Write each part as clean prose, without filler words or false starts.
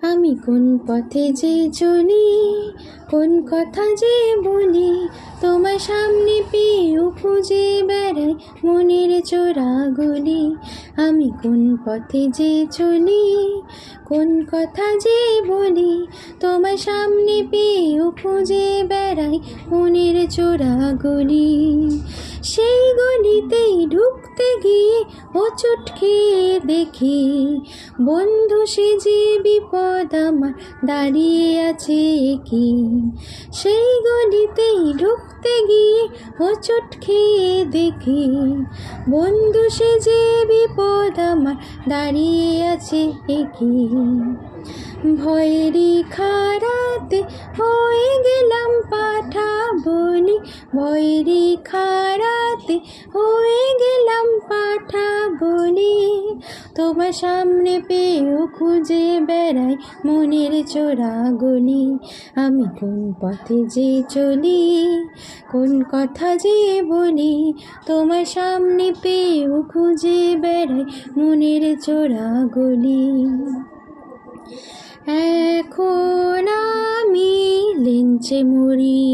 আমি কোন পথে যে চলি, কোন কথা যে বলি, তোমার সামনে পেয়েও খুঁজে বেড়াই মনের চোরাগুলি। আমি কোন পথে যে চলি, কোন কথা যে বলি, তোমার সামনে পেয়েও খুঁজে বেড়াই মনের চোরাগুলি। সেই গলিতেই ঢুকতে গিয়ে হোঁচট খেয়ে দেখি, বন্ধু সে যে বিপদ আমার দাঁড়িয়ে আছে কি। সেই গলিতেই ঢুকতে গিয়ে হোঁচট খেয়ে দেখি, বন্ধু সে যে বিপদ আমার দাঁড়িয়ে আছে কি। ভয়েরই খারাতে হয়ে গেলাম পাঠা বলি, ভয়েরই খারাতে হয়ে গেলাম পাঠা বলি। তোমার সামনে পেয়েও খুঁজে বেড়াই মনের চোরাগুলি। আমি কোন পথে যে চলি, কোন কথা যে বলি, তোমার সামনে পেয়েও খুঁজে বেড়াই মনের চোরাগুলি। এখন আমি লেংচে মরি,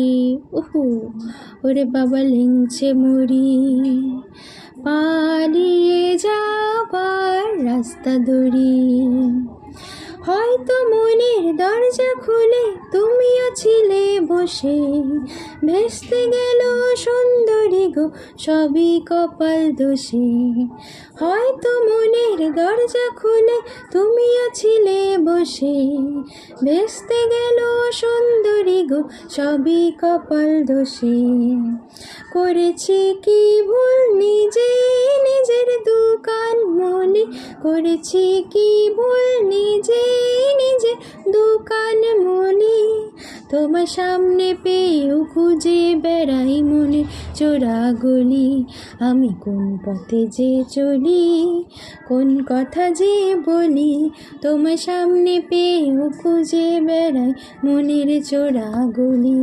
ওরে বাবা লেংচে মরি। পালিয়ে যাবার রাস্তা ধরি, হয়তো মনের দরজা খুলে তুমিও ছিলে বসে। ভেস্তে গেল সুন্দরী গো সবই কপাল দোষে। হয়তো মনের দরজা খুলে তুমিও ছিলে বসে। ভেস্তে গেল সুন্দরী গো সবই কপাল দোষে। করেছি কি ভুল নিজে নিজের দোকান মনে, করেছি কি ভুল নিজে নিজের দোকান মনে। তোমার সামনে পেয়েও খুঁজে বেড়াই মনে চোরাগুলি। আমি কোন পথে যে চলি, কোন কথা যে বলি, তোমার সামনে পেয়েও খুঁজে বেড়াই মনের চোরাগুলি।